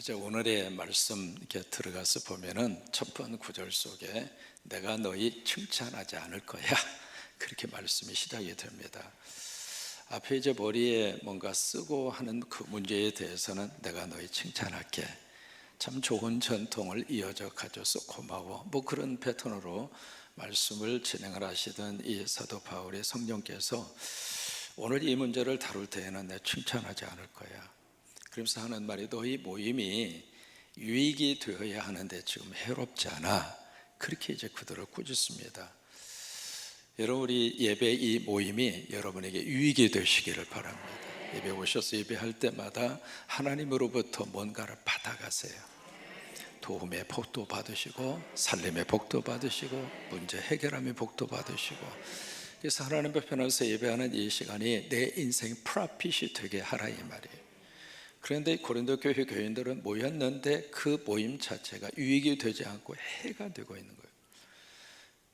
이제 오늘의 말씀 이렇게 들어가서 보면은 첫 번 구절 속에 내가 너희 칭찬하지 않을 거야, 그렇게 말씀이 시작이 됩니다. 앞에 이제 머리에 뭔가 쓰고 하는 그 문제에 대해서는 내가 너희 칭찬할게, 참 좋은 전통을 이어져 가져서 고마워, 뭐 그런 패턴으로 말씀을 진행을 하시던 이 사도 바울의 성령께서 오늘 이 문제를 다룰 때에는 내 칭찬하지 않을 거야, 그러면서 하는 말이 너희 모임이 유익이 되어야 하는데 지금 해롭지 않아, 그렇게 이제 그들을 꾸짖습니다. 여러분, 우리 예배 이 모임이 여러분에게 유익이 되시기를 바랍니다. 예배 오셔서 예배할 때마다 하나님으로부터 뭔가를 받아가세요. 도움의 복도 받으시고 살림의 복도 받으시고 문제 해결함의 복도 받으시고, 그래서 하나님 앞에 나서 예배하는 이 시간이 내 인생 프라핏이 되게 하라, 이 말이에요. 그런데 고린도 교회 교인들은 모였는데 그 모임 자체가 유익이 되지 않고 해가 되고 있는 거예요.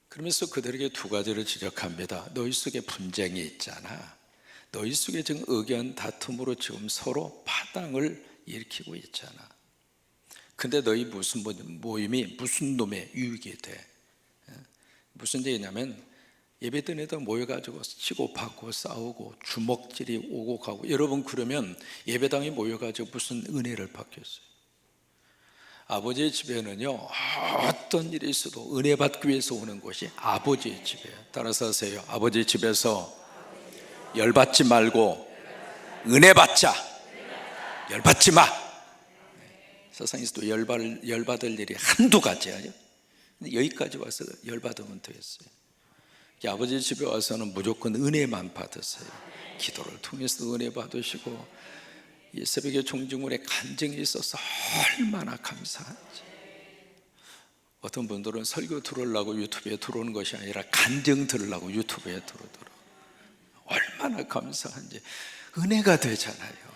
그러면서 그들에게 두 가지를 지적합니다. 너희 속에 분쟁이 있잖아. 너희 속에 지금 의견 다툼으로 지금 서로 파당을 일으키고 있잖아. 근데 너희 무슨 모임이 무슨 놈의 유익이 돼? 무슨 얘기냐면 예배드린 애들 모여가지고 치고받고 싸우고 주먹질이 오고 가고, 여러분 그러면 예배당에 모여가지고 무슨 은혜를 받겠어요? 아버지의 집에는요, 어떤 일이 있어도 은혜 받기 위해서 오는 곳이 아버지의 집이에요. 따라서 하세요. 아버지의 집에서 열받지 말고 은혜 받자. 열받지 마. 세상에서도 열받을 일이 한두 가지야. 근데 여기까지 와서 열받으면 되겠어요. 아버지 집에 와서는 무조건 은혜만 받으세요. 기도를 통해서 은혜 받으시고, 이 새벽에 종지문에 간증이 있어서 얼마나 감사한지. 어떤 분들은 설교 들으려고 유튜브에 들어오는 것이 아니라 간증 들으려고 유튜브에 들어오더라고요. 얼마나 감사한지. 은혜가 되잖아요.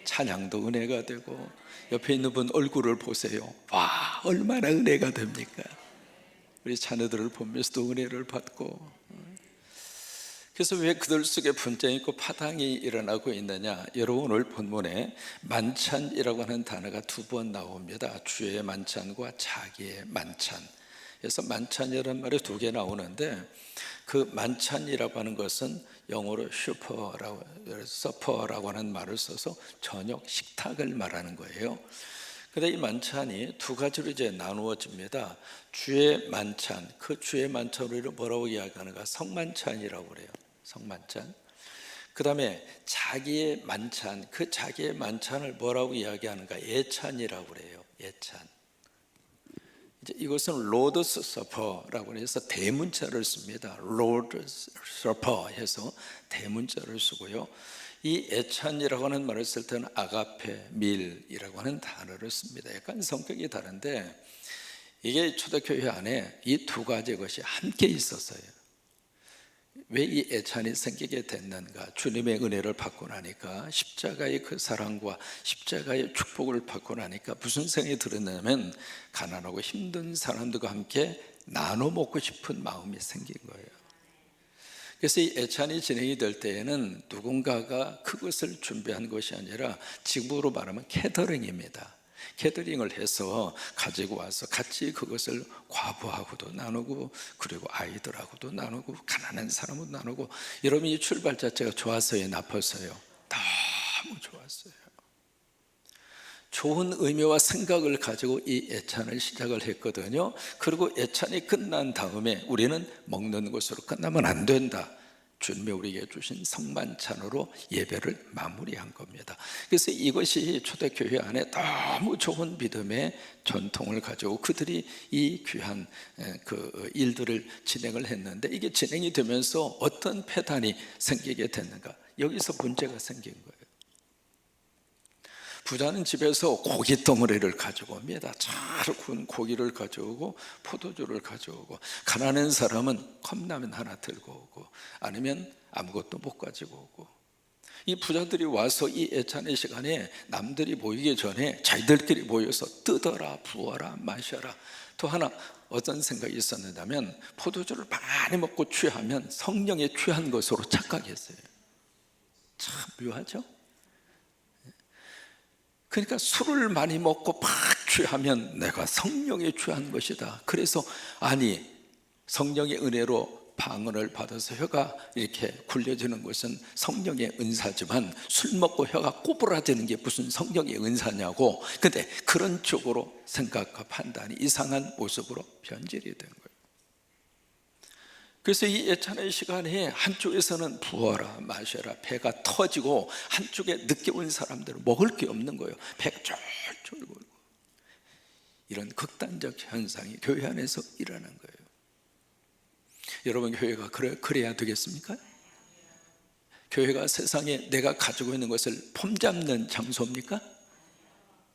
찬양도 은혜가 되고, 옆에 있는 분 얼굴을 보세요. 와, 얼마나 은혜가 됩니까? 우리 자녀들을 보면서도 은혜를 받고. 그래서 왜 그들 속에 분쟁이 있고 파당이 일어나고 있느냐? 여러분, 오늘 본문에 만찬이라고 하는 단어가 두 번 나옵니다. 주의 만찬과 자기의 만찬. 그래서 만찬이라는 말이 두 개 나오는데, 그 만찬이라고 하는 것은 영어로 서퍼라고 하는 말을 써서 저녁 식탁을 말하는 거예요. 근데 이 만찬이 두 가지로 이제 나누어집니다. 주의 만찬, 그 주의 만찬을 뭐라고 이야기하는가? 성만찬이라고 그래요. 성만찬. 그 다음에 자기의 만찬, 그 자기의 만찬을 뭐라고 이야기하는가? 예찬이라고 그래요. 예찬. 이제 이것은 로드스 서퍼라고 해서 대문자를 씁니다. 로드스 서퍼 해서 대문자를 쓰고요. 이 예찬이라고 하는 말을 쓸 때는 아가페 밀이라고 하는 단어를 씁니다. 약간 성격이 다른데, 이게 초대교회 안에 이 두 가지 것이 함께 있었어요. 왜 이 예찬이 생기게 됐는가? 주님의 은혜를 받고 나니까, 십자가의 그 사랑과 십자가의 축복을 받고 나니까 무슨 생각이 들었냐면, 가난하고 힘든 사람들과 함께 나눠 먹고 싶은 마음이 생긴 거예요. 그래서 이 예찬이 진행이 될 때에는 누군가가 그것을 준비한 것이 아니라 지금으로 말하면 캐터링입니다. 캐터링을 해서 가지고 와서 같이 그것을 과부하고도 나누고, 그리고 아이들하고도 나누고, 가난한 사람도 나누고. 여러분, 이 출발 자체가 좋았어요, 나빴어요? 너무 좋았어요. 좋은 의미와 생각을 가지고 이 예찬을 시작을 했거든요. 그리고 예찬이 끝난 다음에 우리는 먹는 것으로 끝나면 안 된다. 주님이 우리에게 주신 성만찬으로 예배를 마무리한 겁니다. 그래서 이것이 초대교회 안에 너무 좋은 믿음의 전통을 가지고 그들이 이 귀한 그 일들을 진행을 했는데, 이게 진행이 되면서 어떤 패단이 생기게 됐는가? 여기서 문제가 생긴 거예요. 부자는 집에서 고기 덩어리를 가지고 옵니다. 잘 구운 고기를 가져오고 포도주를 가져오고, 가난한 사람은 컵라면 하나 들고 오고, 아니면 아무것도 못 가지고 오고. 이 부자들이 와서 이 예찬의 시간에 남들이 모이기 전에 자기들끼리 모여서 뜯어라, 부어라, 마셔라. 또 하나 어떤 생각이 있었느냐면, 포도주를 많이 먹고 취하면 성령에 취한 것으로 착각했어요. 참 묘하죠? 그러니까 술을 많이 먹고 막 취하면 내가 성령에 취한 것이다. 그래서 아니, 성령의 은혜로 방언을 받아서 혀가 이렇게 굴려지는 것은 성령의 은사지만 술 먹고 혀가 꼬부라지는 게 무슨 성령의 은사냐고. 근데 그런 쪽으로 생각과 판단이 이상한 모습으로 변질이 된 거예요. 그래서 이 예찬의 시간에 한쪽에서는 부어라 마셔라 배가 터지고, 한쪽에 늦게 온 사람들은 먹을 게 없는 거예요. 배가 쫄쫄 굴고. 이런 극단적 현상이 교회 안에서 일어난 거예요. 여러분, 교회가 그래야 되겠습니까? 교회가 세상에 내가 가지고 있는 것을 폼잡는 장소입니까?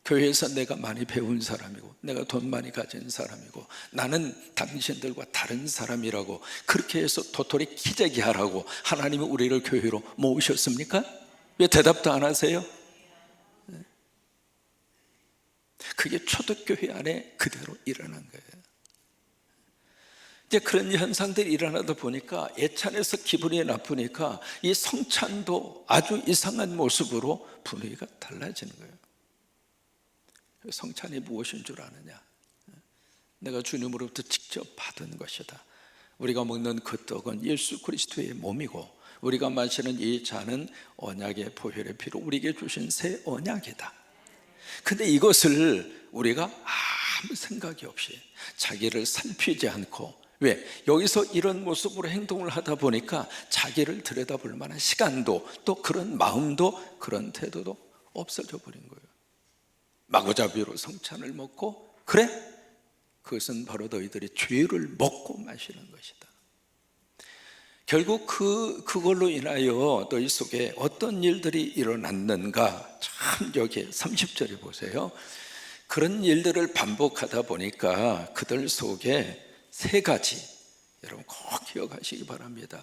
교회에서 내가 많이 배운 사람이고, 내가 돈 많이 가진 사람이고, 나는 당신들과 다른 사람이라고 그렇게 해서 도토리 기재기 하라고 하나님이 우리를 교회로 모으셨습니까? 왜 대답도 안 하세요? 그게 초대교회 안에 그대로 일어난 거예요. 이제 그런 현상들이 일어나다 보니까 예찬에서 기분이 나쁘니까 이 성찬도 아주 이상한 모습으로 분위기가 달라지는 거예요. 성찬이 무엇인 줄 아느냐? 내가 주님으로부터 직접 받은 것이다. 우리가 먹는 그 떡은 예수 그리스도의 몸이고, 우리가 마시는 이 잔은 언약의 보혈의 피로 우리에게 주신 새 언약이다. 근데 이것을 우리가 아무 생각이 없이 자기를 살피지 않고, 왜? 여기서 이런 모습으로 행동을 하다 보니까 자기를 들여다볼 만한 시간도, 또 그런 마음도, 그런 태도도 없어져 버린 거예요. 마구잡이로 성찬을 먹고, 그래? 그것은 바로 너희들이 죄를 먹고 마시는 것이다. 결국 그걸로 인하여 너희 속에 어떤 일들이 일어났는가? 참 여기 30절에 보세요. 그런 일들을 반복하다 보니까 그들 속에 세 가지, 여러분 꼭 기억하시기 바랍니다.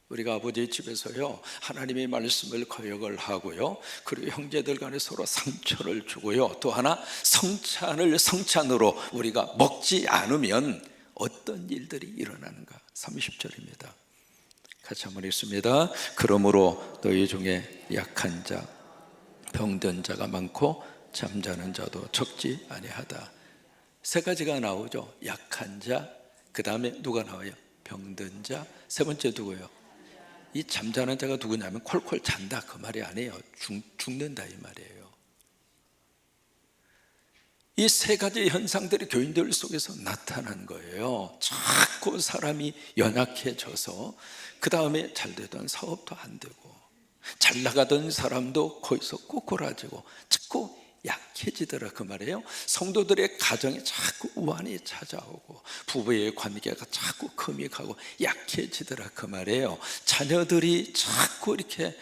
우리가 아버지 집에서요, 하나님의 말씀을 거역을 하고요, 그리고 형제들 간에 서로 상처를 주고요, 또 하나 성찬을 성찬으로 우리가 먹지 않으면 어떤 일들이 일어나는가? 30절입니다. 같이 한번 읽습니다. 그러므로 너희 중에 약한 자, 병든 자가 많고 잠자는 자도 적지 아니하다. 세 가지가 나오죠. 약한 자, 그 다음에 누가 나와요? 병든 자, 세 번째 누구예요? 이 잠자는 자가 누구냐면 콜콜 잔다 그 말이 아니에요. 죽는다 이 말이에요. 이 세 가지 현상들이 교인들 속에서 나타난 거예요. 자꾸 사람이 연약해져서 그 다음에 잘 되던 사업도 안 되고, 잘 나가던 사람도 거기서 꼬꾸라지고 자꾸 약해지더라 그 말이에요. 성도들의 가정에 자꾸 우환이 찾아오고, 부부의 관계가 자꾸 금이 가고 약해지더라 그 말이에요. 자녀들이 자꾸 이렇게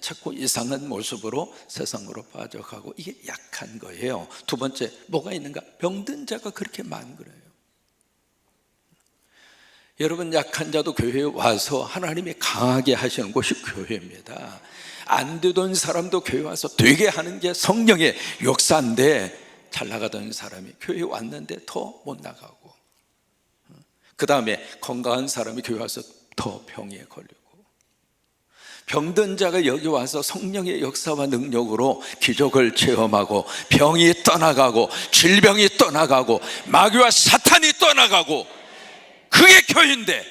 자꾸 이상한 모습으로 세상으로 빠져가고, 이게 약한 거예요. 두 번째 뭐가 있는가? 병든 자가 그렇게 많은 거예요. 여러분, 약한 자도 교회에 와서 하나님이 강하게 하시는 곳이 교회입니다. 안 되던 사람도 교회 와서 되게 하는 게 성령의 역사인데, 잘 나가던 사람이 교회에 왔는데 더 못 나가고, 그 다음에 건강한 사람이 교회 와서 더 병에 걸리고, 병든 자가 여기 와서 성령의 역사와 능력으로 기적을 체험하고 병이 떠나가고 질병이 떠나가고 마귀와 사탄이 떠나가고, 그게 교회인데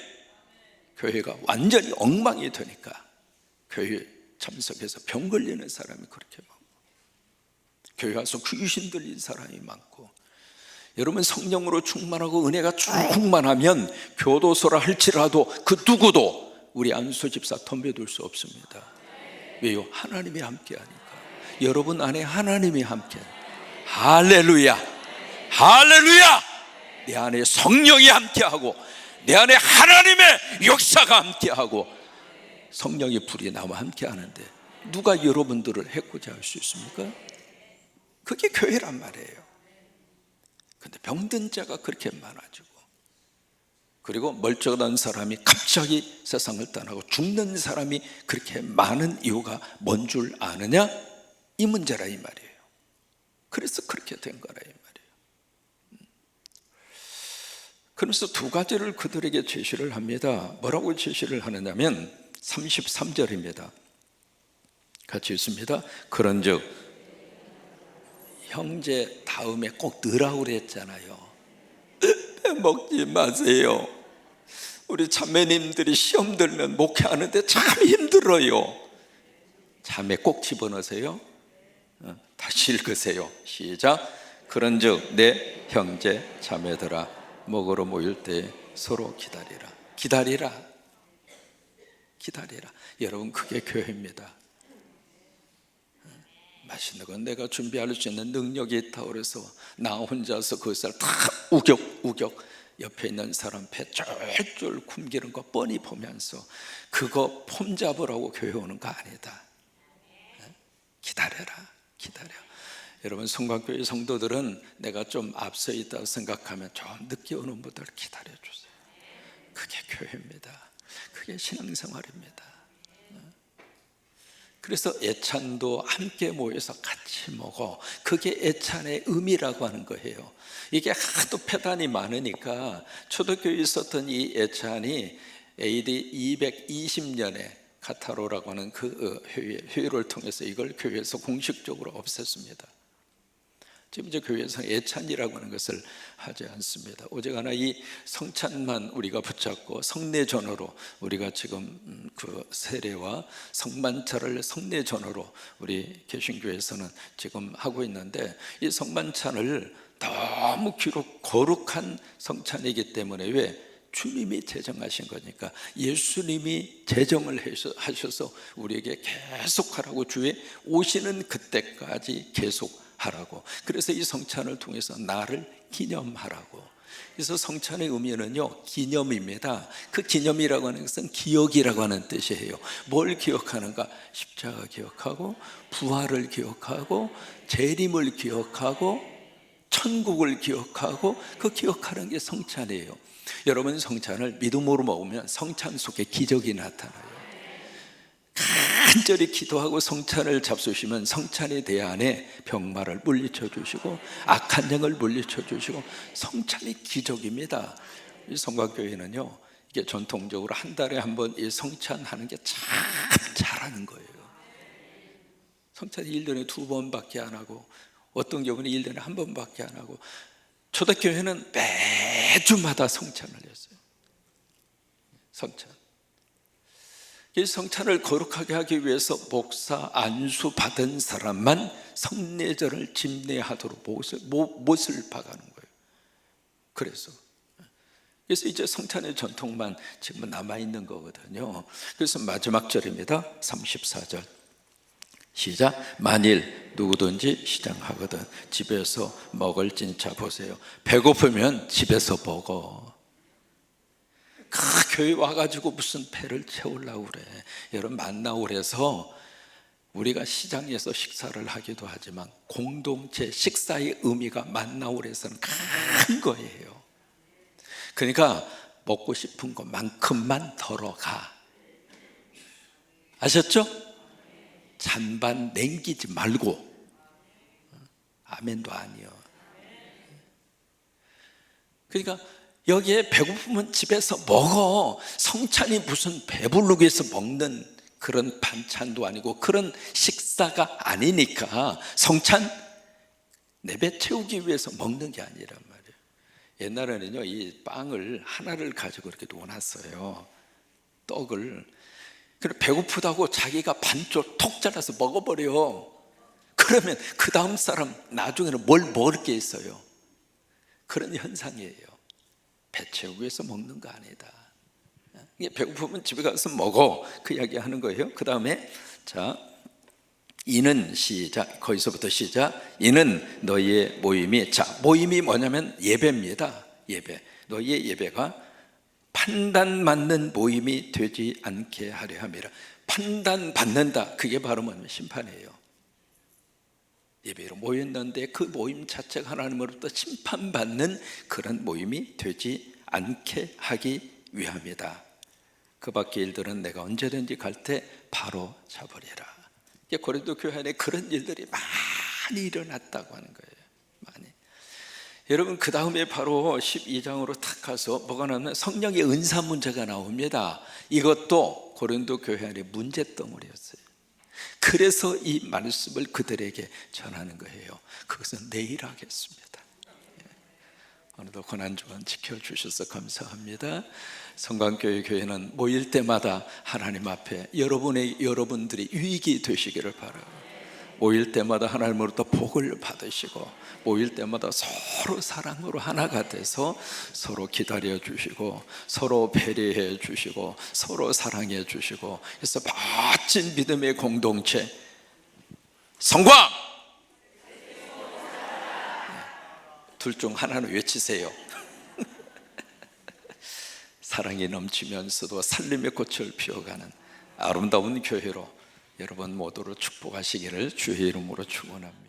교회가 완전히 엉망이 되니까 교회 참석해서 병 걸리는 사람이 그렇게 많고, 교회 와서 귀신 들린 사람이 많고. 여러분, 성령으로 충만하고 은혜가 충만하면 교도소라 할지라도 그 누구도 우리 안수 집사 덤벼둘 수 없습니다. 왜요? 하나님이 함께하니까. 여러분 안에 하나님이 함께. 할렐루야, 할렐루야. 내 안에 성령이 함께하고 내 안에 하나님의 역사가 함께하고 성령의 불이 나와 함께하는데 누가 여러분들을 해코지 할 수 있습니까? 그게 교회란 말이에요. 근데 병든 자가 그렇게 많아지고, 그리고 멀쩡한 사람이 갑자기 세상을 떠나고 죽는 사람이 그렇게 많은 이유가 뭔 줄 아느냐? 이 문제라 이 말이에요. 그래서 그렇게 된 거라 이 말이에요. 그래서 두 가지를 그들에게 제시를 합니다. 뭐라고 제시를 하느냐면 33절입니다. 같이 읽습니다. 그런즉 형제 다음에 꼭 넣으라고 그랬잖아요. 먹지 마세요. 우리 자매님들이 시험 들면 목회하는데 참 힘들어요. 자매 꼭 집어넣으세요. 다시 읽으세요. 시작. 그런즉 내 형제 자매들아, 먹으러 모일 때 서로 기다리라. 기다리라. 기다리라. 여러분, 그게 교회입니다. 맛있는 건 내가 준비할 수 있는 능력이 있다고 그래서 나 혼자서 그것을 다 우격 옆에 있는 사람 배 쫄쫄 굶기는 거 뻔히 보면서 그거 폼 잡으라고 교회 오는 거 아니다. 기다려라. 기다려. 여러분, 성곽교회 성도들은 내가 좀 앞서 있다고 생각하면 좀 늦게 오는 분들 기다려주세요. 그게 교회입니다. 그게 신앙생활입니다. 그래서 예찬도 함께 모여서 같이 먹어. 그게 예찬의 의미라고 하는 거예요. 이게 하도 폐단이 많으니까 초대교회에 있었던 이 예찬이 AD 220년에 카타로라고 하는 그 회의를 통해서 이걸 교회에서 공식적으로 없앴습니다. 지금 이제 교회에서 예찬이라고 하는 것을 하지 않습니다. 오직하나 이 성찬만 우리가 붙잡고 성례전으로 우리가 지금 그 세례와 성만찬을 성례전으로 우리 개신교에서는 지금 하고 있는데, 이 성만찬을 너무 거룩한 성찬이기 때문에, 왜? 주님이 제정하신 거니까 예수님이 제정을 하셔서 우리에게 계속하라고, 주의 오시는 그때까지 계속하라고. 그래서 이 성찬을 통해서 나를 기념하라고. 그래서 성찬의 의미는요, 기념입니다. 그 기념이라고 하는 것은 기억이라고 하는 뜻이에요. 뭘 기억하는가? 십자가 기억하고, 부활을 기억하고, 재림을 기억하고, 천국을 기억하고, 그 기억하는 게 성찬이에요. 여러분, 성찬을 믿음으로 먹으면 성찬 속에 기적이 나타나요. 간절히 기도하고 성찬을 잡수시면 성찬의 대안에 병마를 물리쳐 주시고 악한 영을 물리쳐 주시고, 성찬이 기적입니다. 이 성곽교회는요, 이게 전통적으로 한 달에 한 번 이 성찬하는 게 참 잘하는 거예요. 성찬이 1년에 2번밖에 안 하고, 어떤 경우는 1년에 1번밖에 안 하고, 초대교회는 매주마다 성찬을 했어요. 성찬. 이 성찬을 거룩하게 하기 위해서 목사 안수 받은 사람만 성례절을 집례하도록 못을 박아놓은 거예요. 그래서 이제 성찬의 전통만 지금 남아있는 거거든요. 그래서 마지막 절입니다. 34절 시작. 만일 누구든지 시장하거든 집에서 먹을진 자 보세요. 배고프면 집에서 먹어. 교회 와가지고 무슨 배를 채우려고 그래. 여러분, 만나고 그래서 우리가 시장에서 식사를 하기도 하지만 공동체 식사의 의미가 만나고 그래서는 큰 거예요. 그러니까 먹고 싶은 것만큼만 덜어가. 아셨죠? 잔반 남기지 말고. 아멘도 아니요. 그러니까 여기에 배고프면 집에서 먹어. 성찬이 무슨 배부르기 위해서 먹는 그런 반찬도 아니고 그런 식사가 아니니까, 성찬 내 배 채우기 위해서 먹는 게 아니란 말이에요. 옛날에는요, 이 빵을 하나를 가지고 이렇게 놓아놨어요. 떡을. 그래, 배고프다고 자기가 반쪽 톡 잘라서 먹어버려. 그러면 그 다음 사람 나중에는 뭘 먹을 게 있어요. 그런 현상이에요. 배 채우기 위해서 먹는 거 아니다. 배고프면 집에 가서 먹어. 그 이야기 하는 거예요. 그 다음에 자, 이는 시작. 거기서부터 시작. 이는 너희의 모임이, 자, 모임이 뭐냐면 예배입니다. 예배. 너희의 예배가 판단 맞는 모임이 되지 않게 하려 함이라. 판단 받는다. 그게 바로 뭐냐면 심판이에요. 예배로 모였는데 그 모임 자체가 하나님으로부터 심판받는 그런 모임이 되지 않게 하기 위함이다. 그 밖의 일들은 내가 언제든지 갈 때 바로 잡으리라. 고린도 교회 안에 그런 일들이 많이 일어났다고 하는 거예요. 많이. 여러분, 그 다음에 바로 12장으로 탁 가서 뭐가 나오면 성령의 은사 문제가 나옵니다. 이것도 고린도 교회 안에 문제덩어리였어요. 그래서 이 말씀을 그들에게 전하는 거예요. 그것은 내일 하겠습니다. 오늘도 고난주간 지켜주셔서 감사합니다. 성광교회 교회는 모일 때마다 하나님 앞에 여러분들이 유익이 되시기를 바라고, 모일 때마다 하나님으로부터 복을 받으시고, 모일 때마다 서로 사랑으로 하나가 돼서 서로 기다려 주시고, 서로 배려해 주시고, 서로 사랑해 주시고, 그래서 멋진 믿음의 공동체 성광! 둘 중 하나는 외치세요. 사랑이 넘치면서도 살림의 꽃을 피워가는 아름다운 교회로 여러분 모두를 축복하시기를 주의 이름으로 축원합니다.